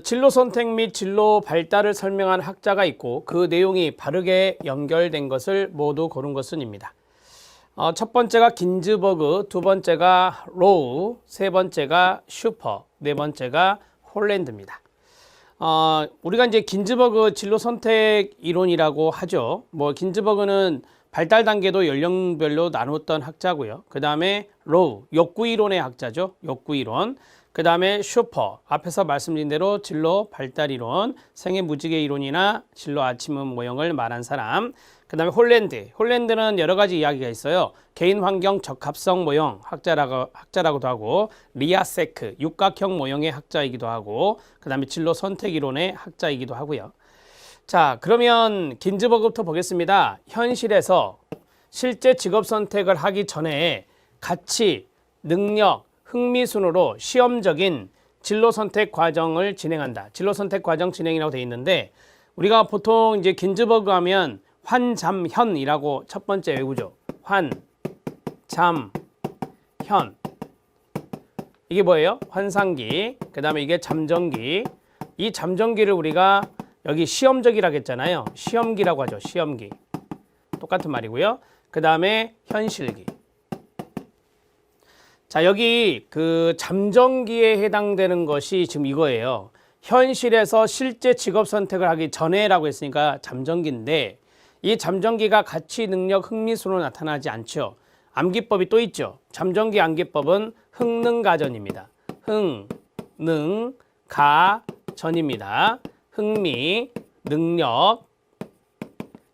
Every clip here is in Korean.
진로 선택 및 진로 발달을 설명한 학자가 있고 그 내용이 바르게 연결된 것을 모두 고른 것은입니다. 첫 번째가 긴즈버그, 두 번째가 로우, 세 번째가 슈퍼, 네 번째가 홀랜드입니다. 우리가 이제 긴즈버그 진로 선택 이론이라고 하죠. 긴즈버그는 발달 단계도 연령별로 나눴던 학자고요. 그 다음에 로우, 욕구 이론의 학자죠. 욕구 이론. 그 다음에 슈퍼, 앞에서 말씀드린 대로 진로 발달 이론, 생애 무지개 이론이나 진로 아침은 모형을 말한 사람. 그 다음에 홀랜드는 여러 가지 이야기가 있어요. 개인 환경 적합성 모형 학자라고도 하고, 리아세크, 육각형 모형의 학자이기도 하고, 그 다음에 진로 선택 이론의 학자이기도 하고요. 자, 그러면 긴즈버그부터 보겠습니다. 현실에서 실제 직업 선택을 하기 전에 가치, 능력, 흥미 순으로 시험적인 진로 선택 과정을 진행한다. 진로 선택 과정 진행이라고 되어 있는데, 우리가 보통 이제 긴즈버그 하면 환잠현이라고 첫 번째 외우죠. 환, 잠, 현. 이게 뭐예요? 환상기. 그 다음에 이게 잠정기. 이 잠정기를 우리가 여기 시험적이라고 했잖아요. 시험기라고 하죠. 시험기. 똑같은 말이고요. 그 다음에 현실기. 자, 여기 그 잠정기에 해당되는 것이 지금 이거예요. 현실에서 실제 직업 선택을 하기 전에라고 했으니까 잠정기인데, 이 잠정기가 가치, 능력, 흥미순으로 나타나지 않죠. 암기법이 또 있죠. 잠정기 암기법은 흥능가전입니다. 흥, 능, 가, 전입니다. 흥미, 능력,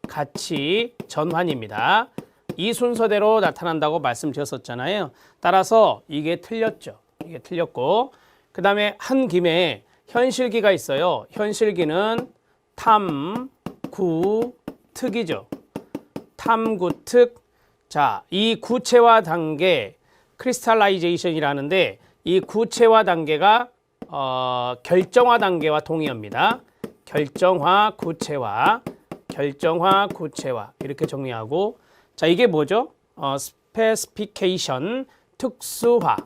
가치, 전환입니다. 이 순서대로 나타난다고 말씀드렸었잖아요. 따라서 이게 틀렸죠. 이게 틀렸고, 그 다음에 한 김에 현실기가 있어요. 현실기는 탐, 구, 특이죠. 탐, 구, 특. 자, 이 구체화 단계, 크리스탈라이제이션이라는데, 이 구체화 단계가 결정화 단계와 동의어입니다. 결정화, 구체화, 결정화, 구체화 이렇게 정리하고, 자, 이게 뭐죠? 스페시피케이션, 특수화,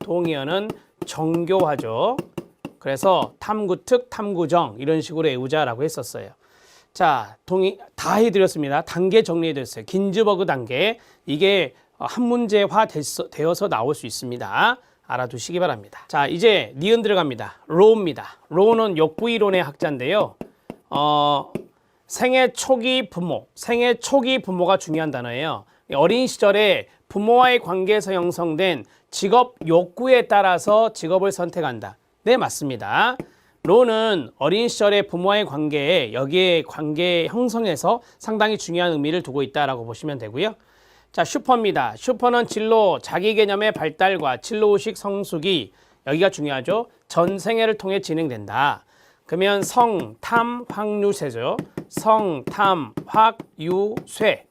동의어는 정교화죠. 그래서 탐구특, 탐구정 이런 식으로 외우자라고 했었어요. 자, 다 해드렸습니다. 단계 정리해드렸어요. 긴즈버그 단계, 이게 한 문제화 되어서 나올 수 있습니다. 알아두시기 바랍니다. 자, 이제 니은 들어갑니다. 로우입니다. 로우는 욕구 이론의 학자인데요. 생애 초기 부모가 중요한 단어예요. 어린 시절에 부모와의 관계에서 형성된 직업 욕구에 따라서 직업을 선택한다. 네, 맞습니다. 로는 어린 시절의 부모와의 관계에 여기에 관계 형성에서 상당히 중요한 의미를 두고 있다라고 보시면 되고요. 자, 슈퍼입니다. 슈퍼는 진로, 자기 개념의 발달과 진로의식 성숙이 여기가 중요하죠. 전생애를 통해 진행된다. 그러면 성, 탐, 확, 유쇠죠. 성, 탐, 확, 유, 쇠.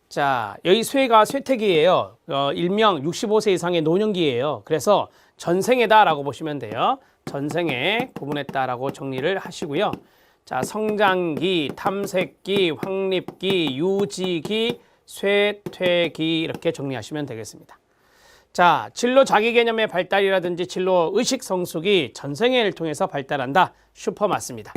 자, 여기 쇠가 쇠퇴기예요. 일명 65세 이상의 노년기예요. 그래서 전생애다라고 보시면 돼요. 전생애 구분했다라고 정리를 하시고요. 자, 성장기, 탐색기, 확립기, 유지기, 쇠퇴기 이렇게 정리하시면 되겠습니다. 자, 진로 자기 개념의 발달이라든지 진로 의식 성숙이 전생애를 통해서 발달한다. 슈퍼 맞습니다.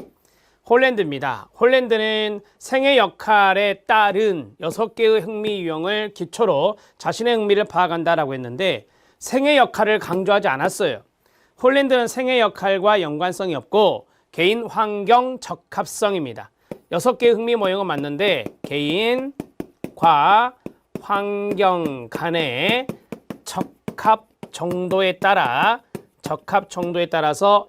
홀랜드입니다. 홀랜드는 생애 역할에 따른 6개의 흥미 유형을 기초로 자신의 흥미를 파악한다라고 했는데 생애 역할을 강조하지 않았어요. 홀랜드는 생애 역할과 연관성이 없고 개인 환경 적합성입니다. 6개의 흥미 모형은 맞는데 개인과 환경 간의 적합 정도에 따라서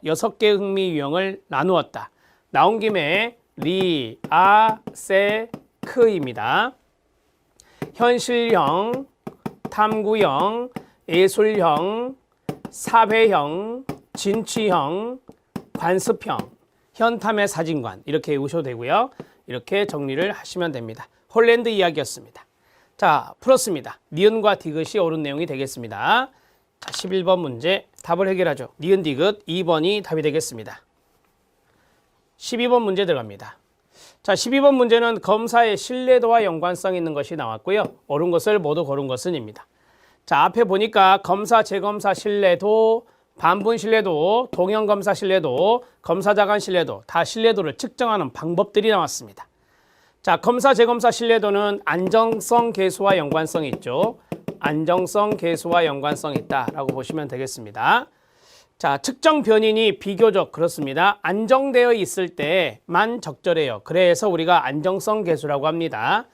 6개의 흥미 유형을 나누었다. 나온 김에 리, 아, 세, 크입니다. 현실형, 탐구형, 예술형, 사회형, 진취형, 관습형, 현탐의 사진관 이렇게 외우셔도 되고요. 이렇게 정리를 하시면 됩니다. 홀랜드 이야기였습니다. 자, 풀었습니다. 니은과 디귿이 옳은 내용이 되겠습니다. 자, 11번 문제 답을 해결하죠. 니은 디귿 2번이 답이 되겠습니다. 12번 문제 들어갑니다. 자, 12번 문제는 검사의 신뢰도와 연관성 있는 것이 나왔고요. 옳은 것을 모두 고른 것은입니다. 자, 앞에 보니까 검사, 재검사 신뢰도, 반분 신뢰도, 동형검사 신뢰도, 검사자간 신뢰도, 다 신뢰도를 측정하는 방법들이 나왔습니다. 자, 검사, 재검사 신뢰도는 안정성 계수와 연관성이 있죠. 안정성 계수와 연관성이 있다라고 보시면 되겠습니다. 자, 측정 변인이 비교적 그렇습니다. 안정되어 있을 때만 적절해요. 그래서 우리가 안정성 계수라고 합니다.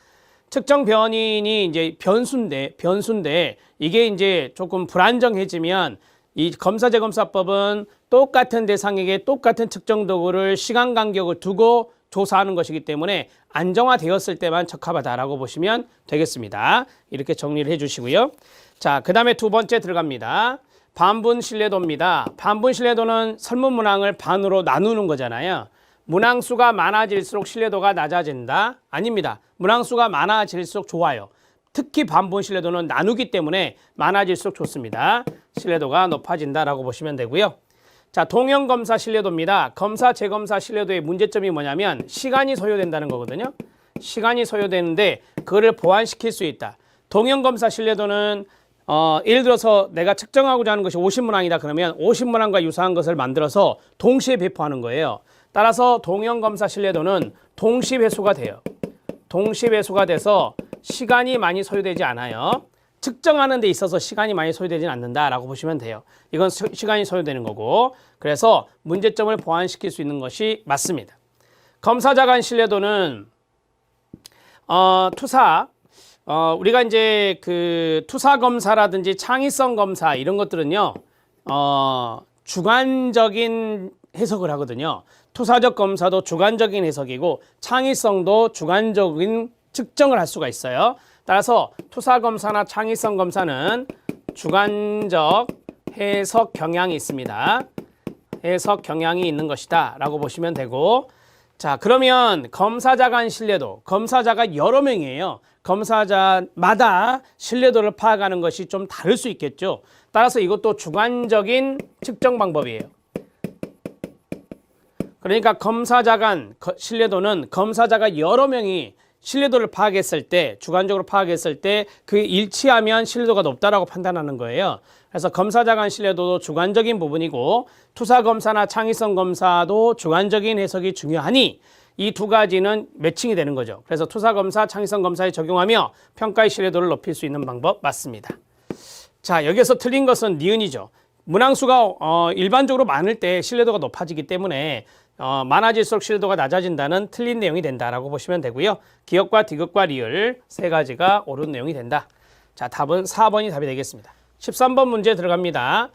측정 변인이 이제 변수인데 이게 이제 조금 불안정해지면 이 검사 재검사법은 똑같은 대상에게 똑같은 측정 도구를 시간 간격을 두고 조사하는 것이기 때문에 안정화되었을 때만 적합하다라고 보시면 되겠습니다. 이렇게 정리를 해주시고요. 자, 그 다음에 두 번째 들어갑니다. 반분 신뢰도입니다. 반분 신뢰도는 설문 문항을 반으로 나누는 거잖아요. 문항수가 많아질수록 신뢰도가 낮아진다? 아닙니다. 문항수가 많아질수록 좋아요. 특히 반분 신뢰도는 나누기 때문에 많아질수록 좋습니다. 신뢰도가 높아진다라고 보시면 되고요. 자, 동형검사 신뢰도입니다. 검사, 재검사 신뢰도의 문제점이 뭐냐면 시간이 소요된다는 거거든요. 시간이 소요되는데 그거를 보완시킬 수 있다. 동형검사 신뢰도는 예를 들어서 내가 측정하고자 하는 것이 50문항이다 그러면 50문항과 유사한 것을 만들어서 동시에 배포하는 거예요. 따라서 동형검사 신뢰도는 동시배수가 돼요. 동시배수가 돼서 시간이 많이 소요되지 않아요. 측정하는 데 있어서 시간이 많이 소요되지는 않는다라고 보시면 돼요. 이건 시간이 소요되는 거고, 그래서 문제점을 보완시킬 수 있는 것이 맞습니다. 검사자간 신뢰도는 우리가 이제 그 투사 검사라든지 창의성 검사 이런 것들은요, 주관적인 해석을 하거든요. 투사적 검사도 주관적인 해석이고 창의성도 주관적인 측정을 할 수가 있어요. 따라서 투사 검사나 창의성 검사는 주관적 해석 경향이 있습니다. 해석 경향이 있는 것이다 라고 보시면 되고, 자, 그러면 검사자간 신뢰도, 검사자가 여러 명이에요. 검사자마다 신뢰도를 파악하는 것이 좀 다를 수 있겠죠. 따라서 이것도 주관적인 측정 방법이에요. 그러니까 검사자간 신뢰도는 검사자가 여러 명이 신뢰도를 파악했을 때, 주관적으로 파악했을 때 그 일치하면 신뢰도가 높다라고 판단하는 거예요. 그래서 검사자간 신뢰도도 주관적인 부분이고 투사검사나 창의성 검사도 주관적인 해석이 중요하니 이 두 가지는 매칭이 되는 거죠. 그래서 투사검사, 창의성 검사에 적용하며 평가의 신뢰도를 높일 수 있는 방법 맞습니다. 자, 여기서 틀린 것은 니은이죠. 문항수가 일반적으로 많을 때 신뢰도가 높아지기 때문에 많아질수록 신뢰도가 낮아진다는 틀린 내용이 된다라고 보시면 되고요. 기역과 디귿과 리을 세 가지가 옳은 내용이 된다. 자, 답은 4번이 답이 되겠습니다. 13번 문제 들어갑니다.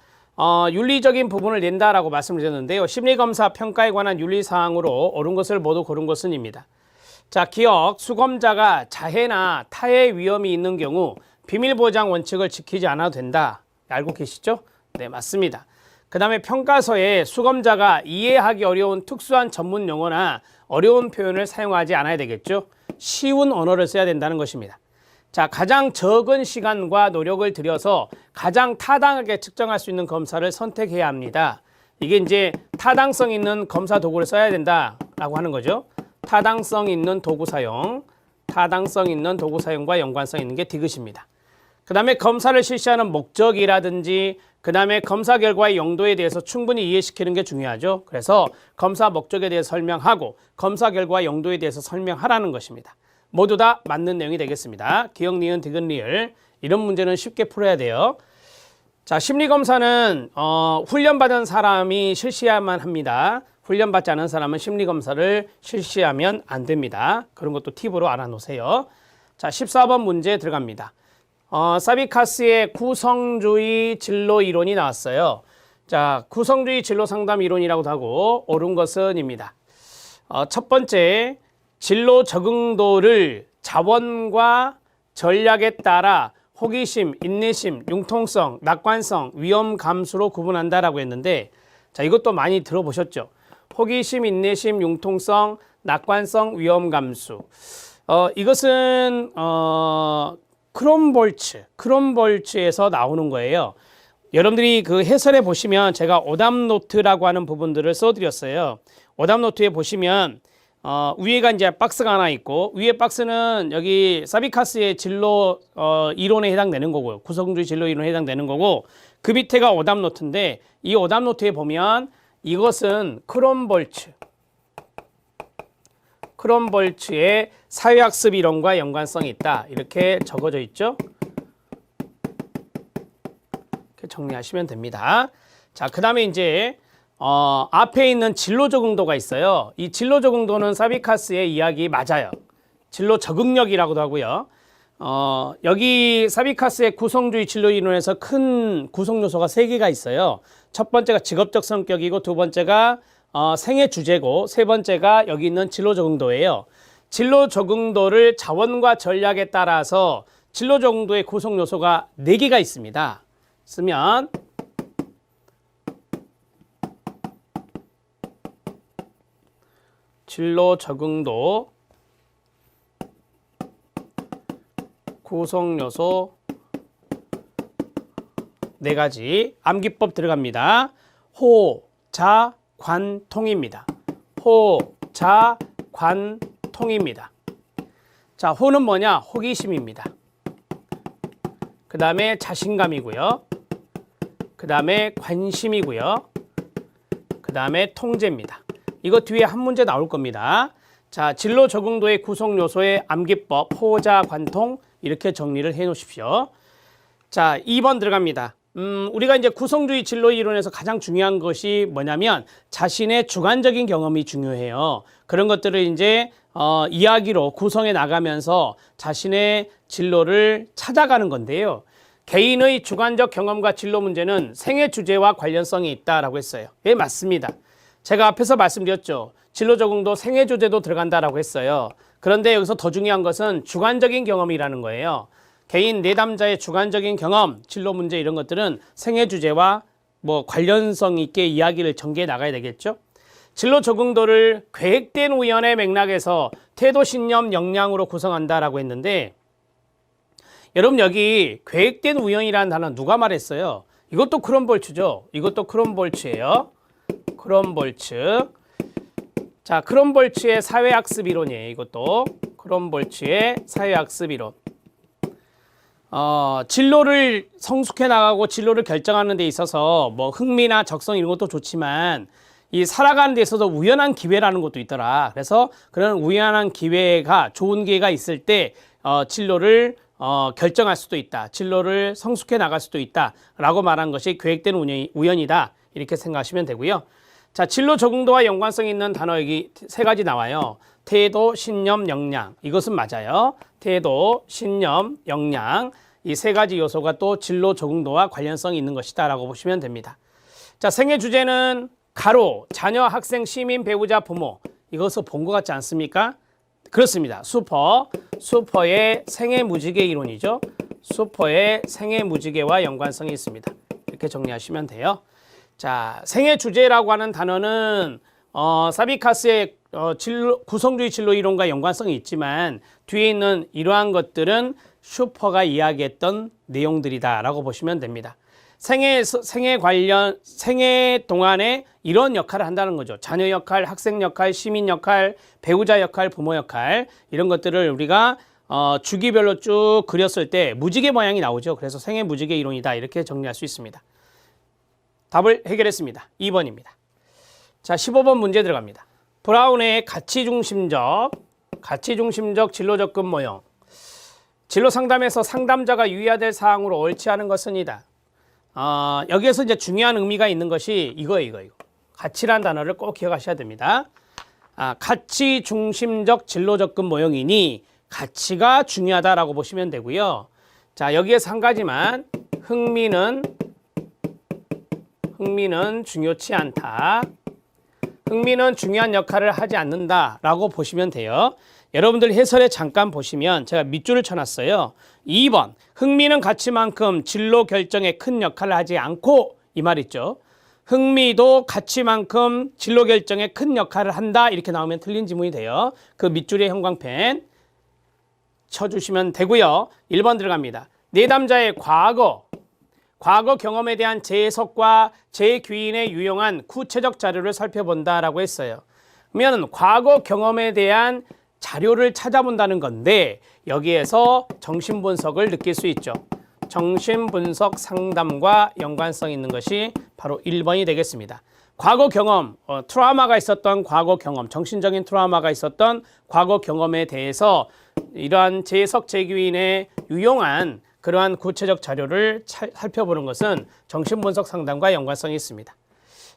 윤리적인 부분을 낸다라고 말씀을 드렸는데요. 심리검사 평가에 관한 윤리사항으로 옳은 것을 모두 고른 것은입니다. 자, 기억, 수검자가 자해나 타해 위험이 있는 경우 비밀보장 원칙을 지키지 않아도 된다. 알고 계시죠? 네, 맞습니다. 그 다음에 평가서에 수검자가 이해하기 어려운 특수한 전문 용어나 어려운 표현을 사용하지 않아야 되겠죠. 쉬운 언어를 써야 된다는 것입니다. 자, 가장 적은 시간과 노력을 들여서 가장 타당하게 측정할 수 있는 검사를 선택해야 합니다. 이게 이제 타당성 있는 검사 도구를 써야 된다라고 하는 거죠. 타당성 있는 도구 사용, 타당성 있는 도구 사용과 연관성 있는 게 디귿입니다. 그 다음에 검사를 실시하는 목적이라든지 그 다음에 검사 결과의 용도에 대해서 충분히 이해시키는 게 중요하죠. 그래서 검사 목적에 대해서 설명하고 검사 결과의 용도에 대해서 설명하라는 것입니다. 모두 다 맞는 내용이 되겠습니다. 기억, 니은, 디귿, 리을 이런 문제는 쉽게 풀어야 돼요. 자, 심리검사는 훈련받은 사람이 실시해야만 합니다. 훈련받지 않은 사람은 심리검사를 실시하면 안 됩니다. 그런 것도 팁으로 알아놓으세요. 자, 14번 문제 들어갑니다. 사비카스의 구성주의 진로 이론이 나왔어요. 자, 구성주의 진로 상담 이론이라고도 하고 옳은 것은입니다. 첫 번째, 진로 적응도를 자원과 전략에 따라 호기심, 인내심, 융통성, 낙관성, 위험 감수로 구분한다라고 했는데, 자, 이것도 많이 들어보셨죠? 호기심, 인내심, 융통성, 낙관성, 위험 감수. 이것은 크롬볼츠에서 나오는 거예요. 여러분들이 그 해설에 보시면 제가 오답노트라고 하는 부분들을 써드렸어요. 오답노트에 보시면 위에가 이제 박스가 하나 있고 위에 박스는 여기 사비카스의 진로 이론에 해당되는 거고요. 구성주의 진로 이론에 해당되는 거고 그 밑에가 오답 노트인데 이 오답 노트에 보면 이것은 크롬볼츠의 사회학습 이론과 연관성이 있다. 이렇게 적어져 있죠. 이렇게 정리하시면 됩니다. 자, 그 다음에 이제 앞에 있는 진로 적응도가 있어요. 이 진로 적응도는 사비카스의 이야기 맞아요. 진로 적응력이라고도 하고요. 여기 사비카스의 구성주의 진로 이론에서 큰 구성 요소가 3개가 있어요. 첫 번째가 직업적 성격이고 두 번째가 생애 주제고 세 번째가 여기 있는 진로 적응도예요. 진로 적응도를 자원과 전략에 따라서 진로 적응도의 구성 요소가 4개가 있습니다. 쓰면 진로 적응도 구성 요소 4가지 암기법 들어갑니다. 호, 자, 관, 통입니다. 호, 자, 관, 통입니다. 자, 호는 뭐냐? 호기심입니다. 그 다음에 자신감이고요. 그 다음에 관심이고요. 그 다음에 통제입니다. 이거 뒤에 한 문제 나올 겁니다. 자, 진로 적응도의 구성 요소의 암기법, 호, 자, 관, 통 이렇게 정리를 해 놓으십시오. 자, 2번 들어갑니다. 우리가 이제 구성주의 진로 이론에서 가장 중요한 것이 뭐냐면 자신의 주관적인 경험이 중요해요. 그런 것들을 이제 이야기로 구성해 나가면서 자신의 진로를 찾아가는 건데요. 개인의 주관적 경험과 진로 문제는 생애 주제와 관련성이 있다라고 했어요. 예, 맞습니다. 제가 앞에서 말씀드렸죠. 진로 적응도 생애 주제도 들어간다라고 했어요. 그런데 여기서 더 중요한 것은 주관적인 경험이라는 거예요. 개인 내담자의 주관적인 경험, 진로 문제 이런 것들은 생애 주제와 관련성 있게 이야기를 전개해 나가야 되겠죠. 진로 적응도를 계획된 우연의 맥락에서 태도, 신념, 역량으로 구성한다라고 했는데 여러분 여기 계획된 우연이라는 단어 누가 말했어요? 이것도 크롬볼츠죠. 이것도 크롬볼츠예요. 크롬볼츠. 자, 크롬볼츠의 사회학습 이론이에요. 이것도 크롬볼츠의 사회학습 이론. 진로를 성숙해 나가고 진로를 결정하는 데 있어서 흥미나 적성 이런 것도 좋지만 이 살아가는 데 있어서 우연한 기회라는 것도 있더라. 그래서 그런 우연한 기회가 좋은 기회가 있을 때 진로를 결정할 수도 있다. 진로를 성숙해 나갈 수도 있다라고 말한 것이 계획된 우연이다. 이렇게 생각하시면 되고요. 자, 진로 적응도와 연관성 있는 단어 여기 3가지 나와요. 태도, 신념, 역량. 이것은 맞아요. 태도, 신념, 역량. 이 3가지 요소가 또 진로 적응도와 관련성이 있는 것이다 라고 보시면 됩니다. 자, 생애 주제는 가로, 자녀, 학생, 시민, 배우자, 부모. 이것을 본 것 같지 않습니까? 그렇습니다. 수퍼의 생애 무지개 이론이죠. 수퍼의 생애 무지개와 연관성이 있습니다. 이렇게 정리하시면 돼요. 자, 생애 주제라고 하는 단어는 사비카스의 구성주의 진로 이론과 연관성이 있지만 뒤에 있는 이러한 것들은 슈퍼가 이야기했던 내용들이다라고 보시면 됩니다. 생애 동안에 이런 역할을 한다는 거죠. 자녀 역할, 학생 역할, 시민 역할, 배우자 역할, 부모 역할 이런 것들을 우리가 주기별로 쭉 그렸을 때 무지개 모양이 나오죠. 그래서 생애 무지개 이론이다 이렇게 정리할 수 있습니다. 답을 해결했습니다. 2번입니다. 자, 15번 문제 들어갑니다. 브라운의 가치중심적 진로 접근 모형. 진로 상담에서 상담자가 유의해야 될 사항으로 옳지 않은 것은 이다. 여기에서 이제 중요한 의미가 있는 것이 이거. 가치란 단어를 꼭 기억하셔야 됩니다. 가치 중심적 진로 접근 모형이니 가치가 중요하다라고 보시면 되고요. 자, 여기에서 한 가지만 흥미는 중요치 않다. 흥미는 중요한 역할을 하지 않는다라고 보시면 돼요. 여러분들 해설에 잠깐 보시면 제가 밑줄을 쳐놨어요. 2번 흥미는 가치만큼 진로 결정에 큰 역할을 하지 않고 이 말 있죠. 흥미도 가치만큼 진로 결정에 큰 역할을 한다 이렇게 나오면 틀린 지문이 돼요. 그 밑줄에 형광펜 쳐주시면 되고요. 1번 들어갑니다. 내담자의 과거 경험에 대한 재해석과 재귀인에 유용한 구체적 자료를 살펴본다라고 했어요. 그러면 과거 경험에 대한 자료를 찾아본다는 건데 여기에서 정신분석을 느낄 수 있죠. 정신분석 상담과 연관성 있는 것이 바로 1번이 되겠습니다. 과거 경험, 트라우마가 있었던 과거 경험, 정신적인 트라우마가 있었던 과거 경험에 대해서 이러한 재해석 재규인의 유용한 그러한 구체적 자료를 살펴보는 것은 정신분석 상담과 연관성이 있습니다.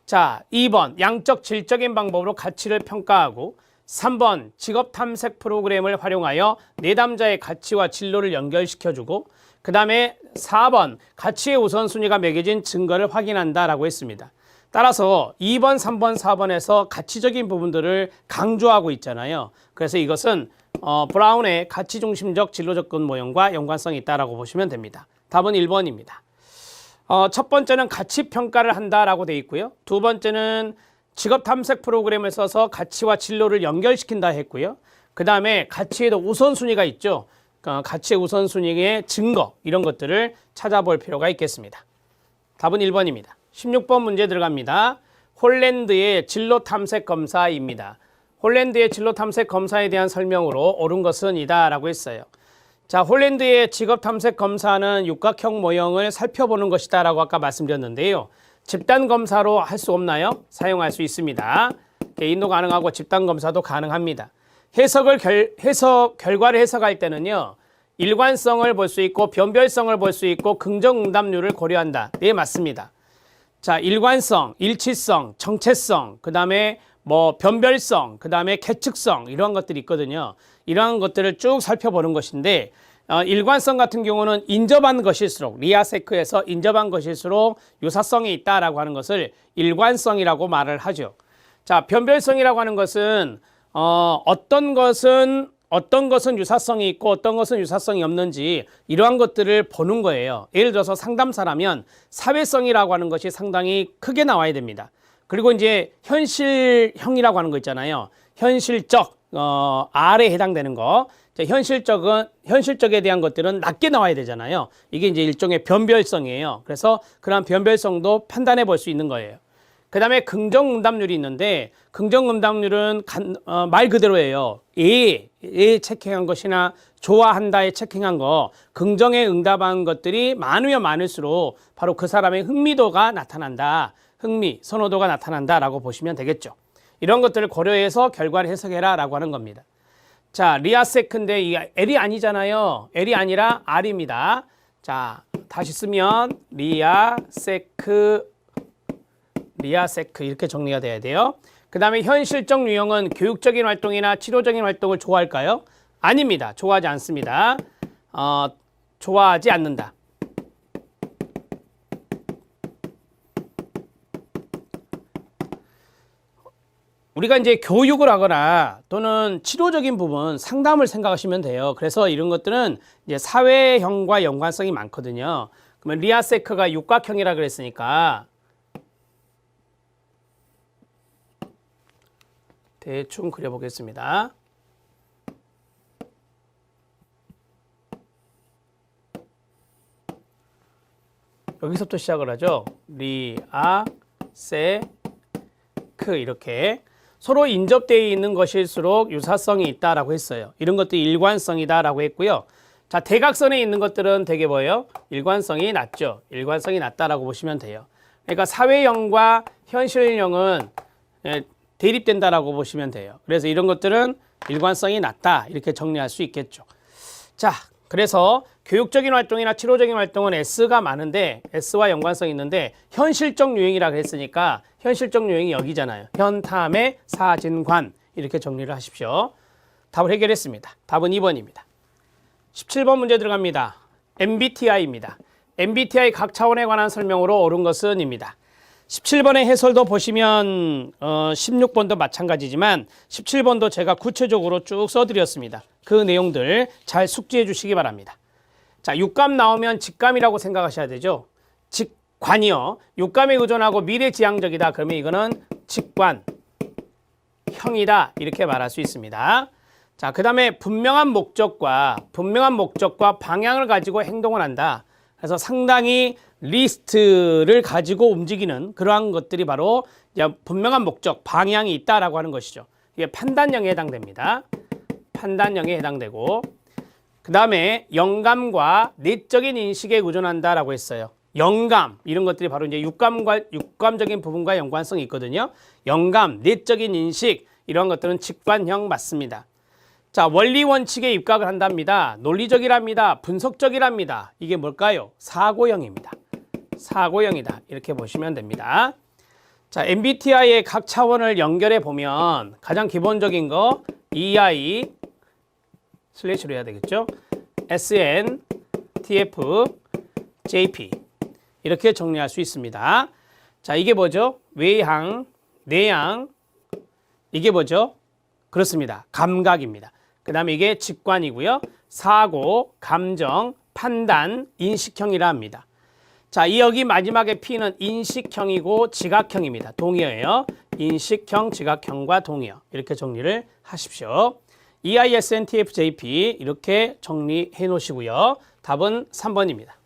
자, 2번 양적 질적인 방법으로 가치를 평가하고 3번 직업 탐색 프로그램을 활용하여 내담자의 가치와 진로를 연결시켜주고 그 다음에 4번 가치의 우선순위가 매겨진 증거를 확인한다라고 했습니다. 따라서 2번, 3번, 4번에서 가치적인 부분들을 강조하고 있잖아요. 그래서 이것은 브라운의 가치중심적 진로 접근 모형과 연관성이 있다라고 보시면 됩니다. 답은 1번입니다. 첫 번째는 가치 평가를 한다라고 되어 있고요. 두 번째는 직업 탐색 프로그램을 써서 가치와 진로를 연결시킨다 했고요. 그 다음에 가치에도 우선순위가 있죠. 가치의 우선순위의 증거 이런 것들을 찾아볼 필요가 있겠습니다. 답은 1번입니다. 16번 문제 들어갑니다. 홀랜드의 진로 탐색 검사입니다. 홀랜드의 진로 탐색 검사에 대한 설명으로 옳은 것은 이다 라고 했어요. 자, 홀랜드의 직업 탐색 검사는 육각형 모형을 살펴보는 것이다 라고 아까 말씀드렸는데요. 집단 검사로 할 수 없나요? 사용할 수 있습니다. 개인도 가능하고 집단 검사도 가능합니다. 결과를 해석할 때는요. 일관성을 볼 수 있고 변별성을 볼 수 있고 긍정응답률을 고려한다. 네, 맞습니다. 자, 일관성, 일치성, 정체성, 그 다음에 변별성, 그 다음에 계측성 이런 것들이 있거든요. 이러한 것들을 쭉 살펴보는 것인데 일관성 같은 경우는 인접한 것일수록 리아세크에서 인접한 것일수록 유사성이 있다라고 하는 것을 일관성이라고 말을 하죠. 자, 변별성이라고 하는 것은 어떤 것은 유사성이 있고 어떤 것은 유사성이 없는지 이러한 것들을 보는 거예요. 예를 들어서 상담사라면 사회성이라고 하는 것이 상당히 크게 나와야 됩니다. 그리고 이제 현실형이라고 하는 거 있잖아요. 현실적, R에 해당되는 거. 현실적에 대한 것들은 낮게 나와야 되잖아요. 이게 이제 일종의 변별성이에요. 그래서 그런 변별성도 판단해 볼 수 있는 거예요. 그 다음에 긍정응답률이 있는데 긍정응답률은 말 그대로예요. 예 체킹한 것이나 좋아한다에 체킹한 거 긍정에 응답한 것들이 많으면 많을수록 바로 그 사람의 흥미도가 나타난다. 흥미, 선호도가 나타난다라고 보시면 되겠죠. 이런 것들을 고려해서 결과를 해석해라 라고 하는 겁니다. 자, 리아세크인데 이 L이 아니잖아요. L이 아니라 R입니다. 자, 다시 쓰면 리아세크 이렇게 정리가 돼야 돼요. 그 다음에 현실적 유형은 교육적인 활동이나 치료적인 활동을 좋아할까요? 아닙니다. 좋아하지 않습니다. 좋아하지 않는다. 우리가 이제 교육을 하거나 또는 치료적인 부분, 상담을 생각하시면 돼요. 그래서 이런 것들은 이제 사회형과 연관성이 많거든요. 그러면 리아세크가 육각형이라 그랬으니까 대충 그려보겠습니다. 여기서부터 시작을 하죠. 리아세크 이렇게 서로 인접되어 있는 것일수록 유사성이 있다라고 했어요. 이런 것도 일관성이다라고 했고요. 자, 대각선에 있는 것들은 되게 뭐예요? 일관성이 낮죠. 일관성이 낮다라고 보시면 돼요. 그러니까 사회형과 현실형은 대립된다라고 보시면 돼요. 그래서 이런 것들은 일관성이 낮다 이렇게 정리할 수 있겠죠. 자, 그래서 교육적인 활동이나 치료적인 활동은 S가 많은데 S와 연관성이 있는데 현실적 유형이라 그랬으니까 현실적 유형이 여기잖아요. 현탐의 사진관 이렇게 정리를 하십시오. 답을 해결했습니다. 답은 2번입니다. 17번 문제 들어갑니다. MBTI입니다. MBTI 각 차원에 관한 설명으로 옳은 것은 입니다. 17번의 해설도 보시면 16번도 마찬가지지만 17번도 제가 구체적으로 쭉 써드렸습니다. 그 내용들 잘 숙지해 주시기 바랍니다. 자, 육감 나오면 직감이라고 생각하셔야 되죠. 직관이요. 육감에 의존하고 미래지향적이다. 그러면 이거는 직관형이다. 이렇게 말할 수 있습니다. 자, 그 다음에 분명한 목적과 방향을 가지고 행동을 한다. 그래서 상당히 리스트를 가지고 움직이는 그러한 것들이 바로 분명한 목적, 방향이 있다라고 하는 것이죠. 이게 판단형에 해당됩니다. 판단형에 해당되고 그 다음에 영감과 내적인 인식에 의존한다라고 했어요. 영감 이런 것들이 바로 이제 육감적인 부분과 연관성이 있거든요. 영감, 내적인 인식 이런 것들은 직관형 맞습니다. 자, 원리 원칙에 입각을 한답니다. 논리적이랍니다. 분석적이랍니다. 이게 뭘까요? 사고형입니다. 사고형이다. 이렇게 보시면 됩니다. 자, MBTI의 각 차원을 연결해 보면 가장 기본적인 거 EI 슬래시로 해야 되겠죠? SN, TF, JP 이렇게 정리할 수 있습니다. 자, 이게 뭐죠? 외향, 내향 이게 뭐죠? 그렇습니다. 감각입니다. 그 다음에 이게 직관이고요. 사고, 감정, 판단, 인식형이라 합니다. 자, 이 여기 마지막에 P는 인식형이고 지각형입니다. 동의어예요. 인식형, 지각형과 동의어. 이렇게 정리를 하십시오. EISNTFJP 이렇게 정리해 놓으시고요. 답은 3번입니다.